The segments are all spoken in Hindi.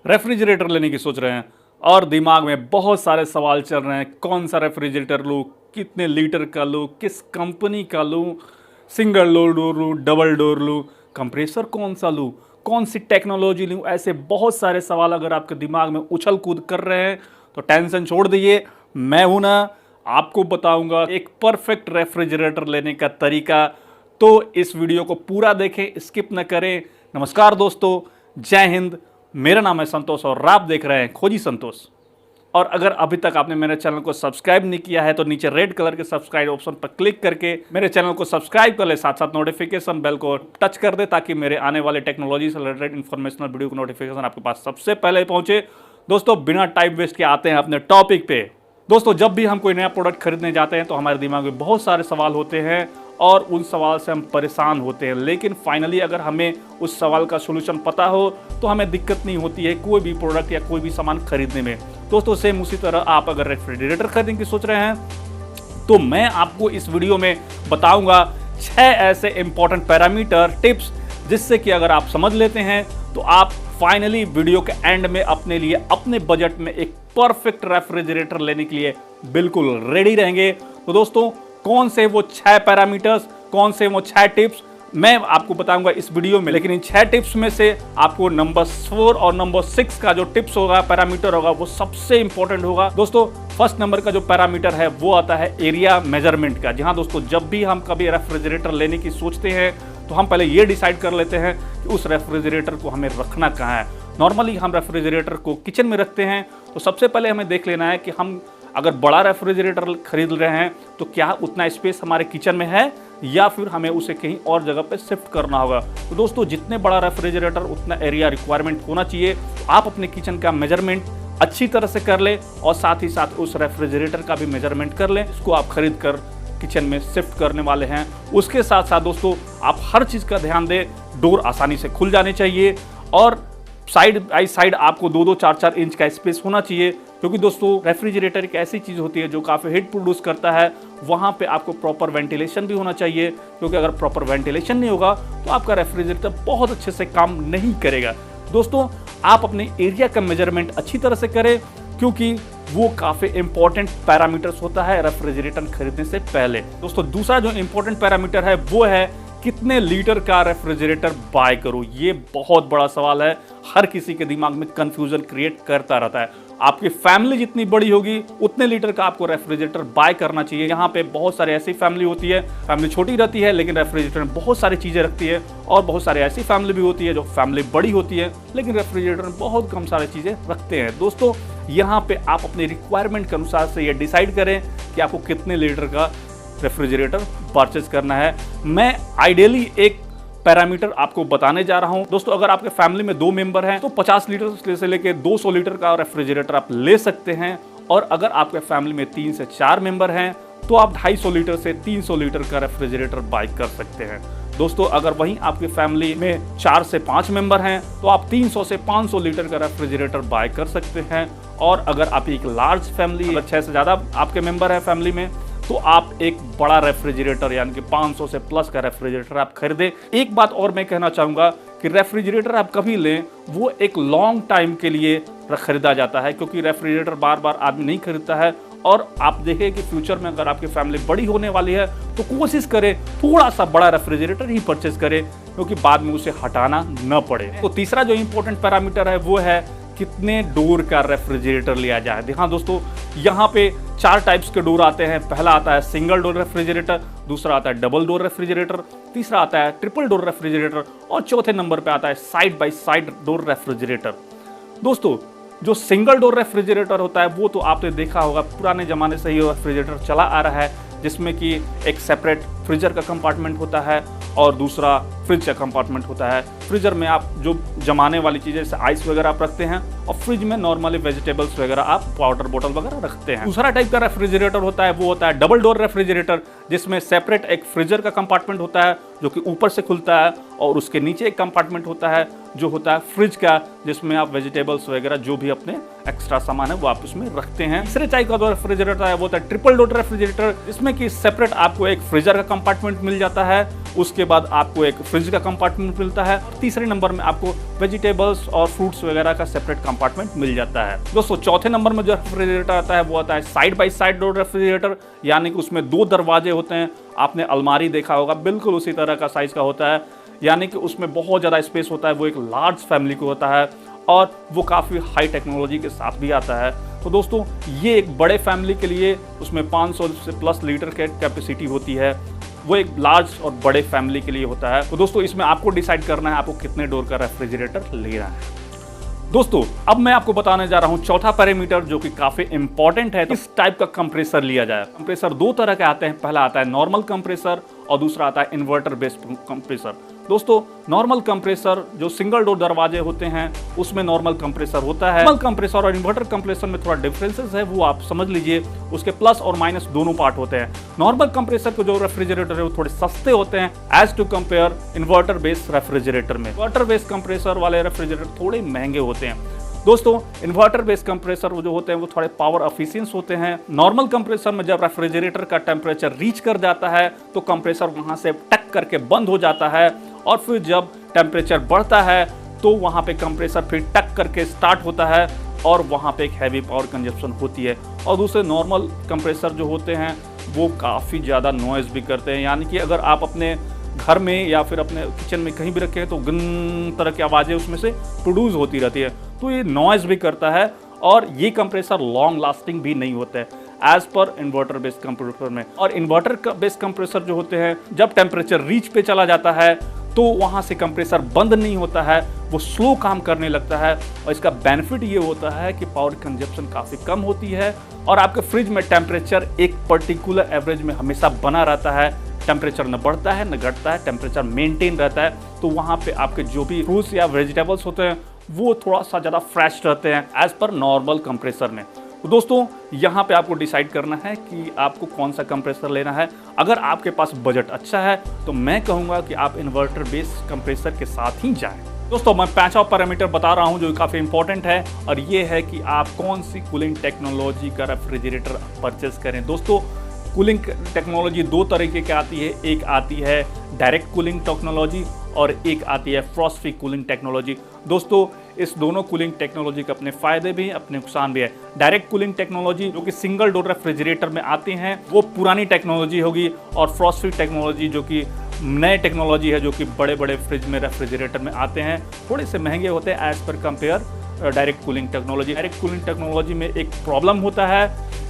रेफ्रिजरेटर लेने की सोच रहे हैं और दिमाग में बहुत सारे सवाल चल रहे हैं। कौन सा रेफ्रिजरेटर लूँ, कितने लीटर का लूँ, किस कंपनी का लूँ, सिंगल डोर लूँ, डबल डोर लूँ, कंप्रेसर कौन सा लूँ, कौन सी टेक्नोलॉजी लूँ। ऐसे बहुत सारे सवाल अगर आपके दिमाग में उछल कूद कर रहे हैं तो टेंशन छोड़ दीजिए। मैं हूं ना, आपको बताऊंगा एक परफेक्ट रेफ्रिजरेटर लेने का तरीका। तो इस वीडियो को पूरा देखें, स्किप न करें। नमस्कार दोस्तों, जय हिंद। मेरा नाम है संतोष और आप देख रहे हैं खोजी संतोष। और अगर अभी तक आपने मेरे चैनल को सब्सक्राइब नहीं किया है तो नीचे रेड कलर के सब्सक्राइब ऑप्शन पर क्लिक करके मेरे चैनल को सब्सक्राइब कर ले, साथ साथ नोटिफिकेशन बेल को टच कर दे ताकि मेरे आने वाले टेक्नोलॉजी से रिलेटेड इन्फॉर्मेशनल वीडियो को नोटिफिकेशन आपके पास सबसे पहले पहुंचे। दोस्तों, बिना टाइम वेस्ट के आते हैं अपने टॉपिक पे। दोस्तों, जब भी हम कोई नया प्रोडक्ट खरीदने जाते हैं तो हमारे दिमाग में बहुत सारे सवाल होते हैं और उन सवाल से हम परेशान होते हैं, लेकिन फाइनली अगर हमें उस सवाल का सोल्यूशन पता हो तो हमें दिक्कत नहीं होती है कोई भी प्रोडक्ट या कोई भी सामान खरीदने में। दोस्तों, सेम उसी तरह आप अगर रेफ्रिजरेटर खरीदने की सोच रहे हैं तो मैं आपको इस वीडियो में बताऊंगा 6 ऐसे इंपॉर्टेंट पैरामीटर टिप्स जिससे कि अगर आप समझ लेते हैं तो आप फाइनली वीडियो के एंड में अपने लिए अपने बजट में एक परफेक्ट रेफ्रिजरेटर लेने के लिए बिल्कुल रेडी रहेंगे। तो दोस्तों, कौन से वो 6 पैरामीटर्स, कौन से वो 6 टिप्स मैं आपको बताऊंगा इस वीडियो में। लेकिन इन 6 टिप्स में से आपको नंबर 4 और नंबर 6 का जो टिप्स होगा, पैरामीटर होगा, वो सबसे इंपॉर्टेंट होगा। दोस्तों, फर्स्ट नंबर का जो पैरामीटर है वो आता है एरिया मेजरमेंट का। जी हाँ दोस्तों, जब भी हम कभी रेफ्रिजरेटर लेने की सोचते हैं तो हम पहले ये डिसाइड कर लेते हैं कि उस रेफ्रिजरेटर को हमें रखना कहाँ है। नॉर्मली हम रेफ्रिजरेटर को किचन में रखते हैं, तो सबसे पहले हमें देख लेना है कि हम अगर बड़ा रेफ्रिजरेटर खरीद रहे हैं तो क्या उतना स्पेस हमारे किचन में है या फिर हमें उसे कहीं और जगह पे शिफ्ट करना होगा। तो दोस्तों, जितने बड़ा रेफ्रिजरेटर उतना एरिया रिक्वायरमेंट होना चाहिए। आप अपने किचन का मेजरमेंट अच्छी तरह से कर ले और साथ ही साथ उस रेफ्रिजरेटर का भी मेजरमेंट कर लें। इसको आप खरीद कर किचन में शिफ्ट करने वाले हैं। उसके साथ साथ दोस्तों, आप हर चीज़ का ध्यान दें। डोर आसानी से खुल जाने चाहिए और साइड बाई साइड आपको 2-2, 4-4 इंच का स्पेस होना चाहिए, क्योंकि दोस्तों रेफ्रिजरेटर एक ऐसी चीज़ होती है जो काफ़ी हीट प्रोड्यूस करता है। वहाँ पे आपको प्रॉपर वेंटिलेशन भी होना चाहिए, क्योंकि अगर प्रॉपर वेंटिलेशन नहीं होगा तो आपका रेफ्रिजरेटर बहुत अच्छे से काम नहीं करेगा। दोस्तों, आप अपने एरिया का मेजरमेंट अच्छी तरह से करें, क्योंकि वो काफ़ी इंपॉर्टेंट पैरामीटर्स होता है रेफ्रिजरेटर खरीदने से पहले। दोस्तों, दूसरा जो इंपॉर्टेंट पैरामीटर है वो है कितने लीटर का रेफ्रिजरेटर बाय करूं। ये बहुत बड़ा सवाल है, हर किसी के दिमाग में कंफ्यूजन क्रिएट करता रहता है। आपकी फैमिली जितनी बड़ी होगी उतने लीटर का आपको रेफ्रिजरेटर बाय करना चाहिए। यहाँ पे बहुत सारी ऐसी फैमिली होती है, फैमिली छोटी रहती है लेकिन रेफ्रिजरेटर में बहुत सारी चीज़ें रखती है, और बहुत सारी ऐसी फैमिली भी होती है जो फैमिली बड़ी होती है लेकिन रेफ्रिजरेटर में बहुत कम सारी चीज़ें रखते हैं। दोस्तों, यहाँ पे आप अपनी रिक्वायरमेंट के अनुसार से ये डिसाइड करें कि आपको कितने लीटर का रेफ्रिजरेटर परचेज करना है। मैं आइडियली एक पैरामीटर आपको बताने जा रहा हूं। दोस्तों, अगर आपके फैमिली में 2 मेंबर हैं तो 50 लीटर से लेकर 200 लीटर का रेफ्रिजरेटर आप ले सकते हैं, और अगर आपके फैमिली में 3 से 4 मेंबर हैं तो आप 250 लीटर से 300 लीटर का रेफ्रिजरेटर बाय कर सकते हैं। दोस्तों, अगर वहीं आपकी फैमिली में 4 से 5 मेंबर हैं तो आप 300 से 500 लीटर का रेफ्रिजरेटर बाय कर सकते हैं। और अगर आप एक लार्ज फैमिली, अगर 6 से ज़्यादा आपके मेंबर हैं फैमिली में, तो आप एक बड़ा रेफ्रिजरेटर यानी कि 500 से प्लस का रेफ्रिजरेटर आप खरीदें। एक बात और मैं कहना चाहूँगा कि रेफ्रिजरेटर आप कभी लें वो एक लॉन्ग टाइम के लिए खरीदा जाता है, क्योंकि रेफ्रिजरेटर बार बार आदमी नहीं खरीदता है। और आप देखें कि फ्यूचर में अगर आपकी फैमिली बड़ी होने वाली है तो कोशिश करें थोड़ा सा बड़ा रेफ्रिजरेटर ही परचेज करें, क्योंकि बाद में उसे हटाना न पड़े। तो तीसरा जो इंपॉर्टेंट पैरामीटर है वो है कितने डोर का रेफ्रिजरेटर लिया जाए। हाँ दोस्तों, यहाँ पे 4 टाइप्स के डोर आते हैं। पहला आता है सिंगल डोर रेफ्रिजरेटर, दूसरा आता है डबल डोर रेफ्रिजरेटर, तीसरा आता है ट्रिपल डोर रेफ्रिजरेटर, और चौथे नंबर पे आता है side by side door refrigerator. दोस्तों, जो सिंगल डोर रेफ्रिजरेटर होता है वो तो आपने देखा होगा, पुराने ज़माने से ही रेफ्रिजरेटर चला आ रहा है, जिसमें कि एक सेपरेट फ्रीजर का कंपार्टमेंट होता है और दूसरा फ्रिज का कंपार्टमेंट होता है। फ्रीजर में आप जो जमाने वाली चीज़ें जैसे आइस वगैरह आप रखते हैं, और फ्रिज में नॉर्मली वेजिटेबल्स वगैरह आप वाटर बोतल वगैरह रखते हैं। दूसरा टाइप का रेफ्रिजरेटर होता है वो होता है डबल डोर रेफ्रिजरेटर, जिसमें सेपरेट एक फ्रीजर का कंपार्टमेंट होता है जो कि ऊपर से खुलता है, और उसके नीचे एक कंपार्टमेंट होता है जो होता है फ्रिज का, जिसमें आप वेजिटेबल्स वगैरह जो भी अपने एक्स्ट्रा सामान है वो आप उसमें रखते हैं। तीसरे टाइप का जो रेफ्रिजरेटर है वो होता है ट्रिपल डोर रेफ्रिजरेटर, जिसमें कि सेपरेट आपको एक फ्रीजर का कंपार्टमेंट मिल जाता है उसके बाद आपको एक फ्रिज का कंपार्टमेंट मिलता है, और तीसरे नंबर में आपको वेजिटेबल्स और फ्रूट्स वगैरह का सेपरेट कंपार्टमेंट मिल जाता है। दोस्तों चौथे नंबर में जो रेफ्रिजरेटर आता है वो आता है side by side door refrigerator, यानी कि उसमें 2 दरवाजे होते हैं। आपने अलमारी देखा होगा, बिल्कुल उसी तरह का साइज का होता है, यानी कि उसमें बहुत ज़्यादा स्पेस होता है। वो एक लार्ज फैमिली को होता है और वो काफ़ी हाई टेक्नोलॉजी के साथ भी आता है। तो दोस्तों ये एक बड़े फैमिली के लिए, उसमें 500 से प्लस लीटर की कैपेसिटी होती है, वो एक लार्ज और बड़े फैमिली के लिए होता है। तो दोस्तों इसमें आपको डिसाइड करना है आपको कितने डोर का रेफ्रिजरेटर लेना है। दोस्तों अब मैं आपको बताने जा रहा हूं चौथा पैरामीटर जो कि काफी इंपॉर्टेंट है, किस टाइप का कंप्रेसर लिया जाए। कंप्रेसर 2 तरह के आते हैं, पहला आता है नॉर्मल कंप्रेसर और दूसरा आता है इन्वर्टर बेस्ड कंप्रेसर। दोस्तों नॉर्मल कंप्रेसर जो सिंगल डोर दरवाजे होते हैं उसमें नॉर्मल कंप्रेसर होता है। नॉर्मल कंप्रेसर और इन्वर्टर कंप्रेसर में थोड़ा डिफरेंसेस है, वो आप समझ लीजिए। उसके प्लस और माइनस दोनों पार्ट होते हैं। नॉर्मल कंप्रेसर के जो रेफ्रिजरेटर है वो थोड़े सस्ते होते हैं as to compare inverter based refrigerator में। इन्वर्टर बेस्ड कंप्रेसर वाले रेफ्रिजरेटर थोड़े महंगे होते हैं। दोस्तों इन्वर्टर बेस्ड कंप्रेसर जो होते हैं वो थोड़े पावर एफिशिएंट होते हैं। नॉर्मल कंप्रेसर में जब रेफ्रिजरेटर का टेम्परेचर रीच कर जाता है तो कंप्रेसर वहां से टक करके बंद हो जाता है, और फिर जब टेम्परेचर बढ़ता है तो वहां पे कंप्रेसर फिर टक करके स्टार्ट होता है और वहां पे एक हैवी पावर कंजप्शन होती है। और दूसरे नॉर्मल कंप्रेसर जो होते हैं वो काफ़ी ज़्यादा नॉइज़ भी करते हैं, यानी कि अगर आप अपने घर में या फिर अपने किचन में कहीं भी रखें तो गन तरह की आवाज़ें उसमें से प्रोड्यूस होती रहती है, तो ये नॉइज़ भी करता है और ये कंप्रेसर लॉन्ग लास्टिंग भी नहीं होता है as per inverter based compressor में। और इन्वर्टर बेस्ड कंप्रेसर जो होते हैं जब टेम्परेचर रीच पे चला जाता है तो वहाँ से कंप्रेसर बंद नहीं होता है, वो स्लो काम करने लगता है। और इसका बेनिफिट ये होता है कि पावर कंजप्शन काफ़ी कम होती है और आपके फ्रिज में टेम्परेचर एक पर्टिकुलर एवरेज में हमेशा बना रहता है। टेम्परेचर न बढ़ता है न घटता है, टेम्परेचर मेंटेन रहता है। तो वहाँ पे आपके जो भी फ्रूट्स या वेजिटेबल्स होते हैं वो थोड़ा सा ज़्यादा फ्रेश रहते हैं एज पर नॉर्मल कंप्रेसर में। तो दोस्तों यहाँ पे आपको डिसाइड करना है कि आपको कौन सा कंप्रेसर लेना है। अगर आपके पास बजट अच्छा है तो मैं कहूँगा कि आप इन्वर्टर बेस्ड कंप्रेसर के साथ ही जाएं। दोस्तों मैं 5वां पैरामीटर बता रहा हूँ जो काफ़ी इंपॉर्टेंट है, और ये है कि आप कौन सी कूलिंग टेक्नोलॉजी का रेफ्रिजरेटर परचेस करें। दोस्तों कूलिंग टेक्नोलॉजी 2 तरीके की आती है, एक आती है डायरेक्ट कूलिंग टेक्नोलॉजी और एक आती है फ्रॉस्ट फ्री कूलिंग टेक्नोलॉजी। दोस्तों इस दोनों कूलिंग टेक्नोलॉजी के अपने फ़ायदे भी हैं, अपने नुकसान भी है। डायरेक्ट कूलिंग टेक्नोलॉजी जो कि सिंगल डोर रेफ्रिजरेटर में आते हैं वो पुरानी टेक्नोलॉजी होगी, और फ्रॉस्ट फ्री टेक्नोलॉजी जो कि नए टेक्नोलॉजी है जो कि बड़े बड़े फ्रिज में रेफ्रिजरेटर में आते हैं, थोड़े से महंगे होते हैं एज पर compare direct cooling technology. Direct cooling technology में एक प्रॉब्लम होता है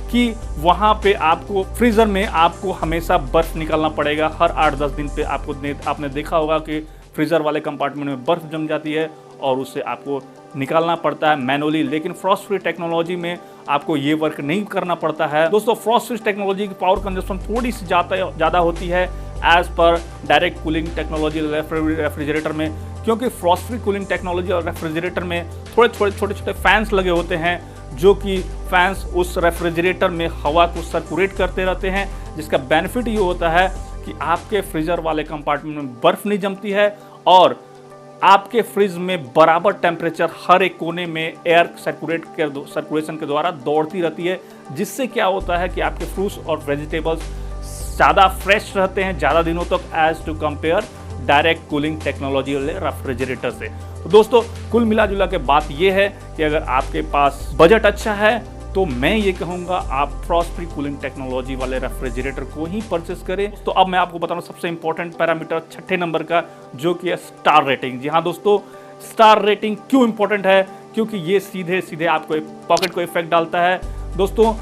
कि वहाँ पे आपको फ्रीज़र में आपको हमेशा बर्फ़ निकालना पड़ेगा। हर 8-10 दिन पे आपने देखा होगा कि फ्रीज़र वाले कंपार्टमेंट में बर्फ़ जम जाती है और उससे आपको निकालना पड़ता है मैनुअली। लेकिन फ्रॉस्ट फ्री टेक्नोलॉजी में आपको ये वर्क नहीं करना पड़ता है। दोस्तों फ्रॉस्ट फ्री टेक्नोलॉजी की पावर कंजप्शन थोड़ी सी ज़्यादा होती है as per direct cooling technology refrigerator में, क्योंकि फ्रॉस्ट फ्री कूलिंग टेक्नोलॉजी और रेफ्रिजरेटर में थोड़े छोटे फैंस लगे होते हैं जो कि फैंस उस रेफ्रिजरेटर में हवा को सर्कुलेट करते रहते हैं, जिसका बेनिफिट ये होता है कि आपके फ्रीजर वाले कंपार्टमेंट में बर्फ़ नहीं जमती है और आपके फ्रिज में बराबर टेम्परेचर हर एक कोने में एयर सर्कुलेशन के द्वारा दौड़ती रहती है, जिससे क्या होता है कि आपके फ्रूट्स और वेजिटेबल्स ज़्यादा फ्रेश रहते हैं ज़्यादा दिनों तक as to compare direct cooling technology वाले रेफ्रिजरेटर से। तो दोस्तों कुल मिला जुला के बात यह है कि अगर आपके पास बजट अच्छा है तो मैं ये कहूँगा आप फ्रॉस्ट फ्री कूलिंग टेक्नोलॉजी वाले रेफ्रिजरेटर को ही परचेस करें। तो अब मैं आपको बता रहा हूँ सबसे इंपॉर्टेंट पैरामीटर 6ठे नंबर का, जो कि है स्टार रेटिंग। जी हाँ दोस्तों, स्टार रेटिंग क्यों इंपॉर्टेंट है? क्योंकि ये सीधे सीधे आपको पॉकेट को इफेक्ट डालता है। दोस्तों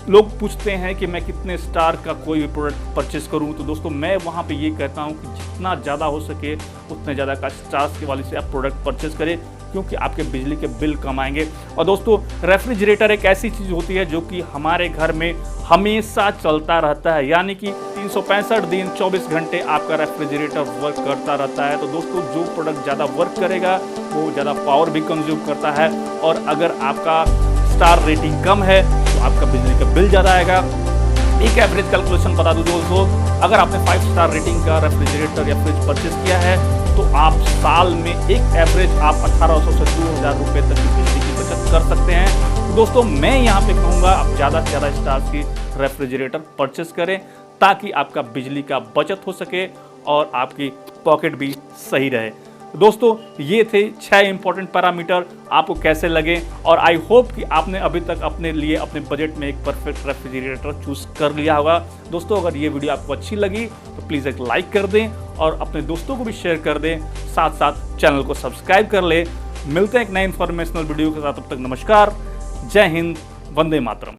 लोग पूछते हैं कि मैं कितने स्टार का कोई भी प्रोडक्ट परचेस करूं, तो दोस्तों मैं वहां पे ये कहता हूं कि जितना ज़्यादा हो सके उतने ज़्यादा का स्टार्स के वाले से आप प्रोडक्ट परचेस करें, क्योंकि आपके बिजली के बिल कम आएंगे। और दोस्तों रेफ्रिजरेटर एक ऐसी चीज़ होती है जो कि हमारे घर में हमेशा चलता रहता है, यानी कि 365 दिन 24 घंटे आपका रेफ्रिजरेटर वर्क करता रहता है। तो दोस्तों जो प्रोडक्ट ज़्यादा वर्क करेगा वो ज़्यादा पावर भी कंज्यूम करता है, और अगर आपका स्टार रेटिंग कम है तो आपका बिजली का बिल ज़्यादा आएगा। एक एवरेज कैलकुलेशन बता दूं दोस्तों, अगर आपने 5 स्टार रेटिंग का रेफ्रिजरेटर या फ्रिज परचेस किया है तो आप साल में एक एवरेज आप 1800 से 2000 रुपये तक की बिजली की बचत कर सकते हैं। तो दोस्तों मैं यहाँ पे कहूँगा आप ज़्यादा से ज़्यादा स्टार्स की रेफ्रिजरेटर परचेस करें ताकि आपका बिजली का बचत हो सके और आपकी पॉकेट भी सही रहे। दोस्तों ये थे 6 इंपॉर्टेंट पैरामीटर, आपको कैसे लगे, और आई होप कि आपने अभी तक अपने लिए अपने बजट में एक परफेक्ट रेफ्रिजरेटर चूज कर लिया होगा। दोस्तों अगर ये वीडियो आपको अच्छी लगी तो प्लीज़ एक लाइक कर दें और अपने दोस्तों को भी शेयर कर दें, साथ साथ चैनल को सब्सक्राइब कर ले। मिलते हैं एक नए इंफॉर्मेशनल वीडियो के साथ, तब तक नमस्कार, जय हिंद, वंदे मातरम।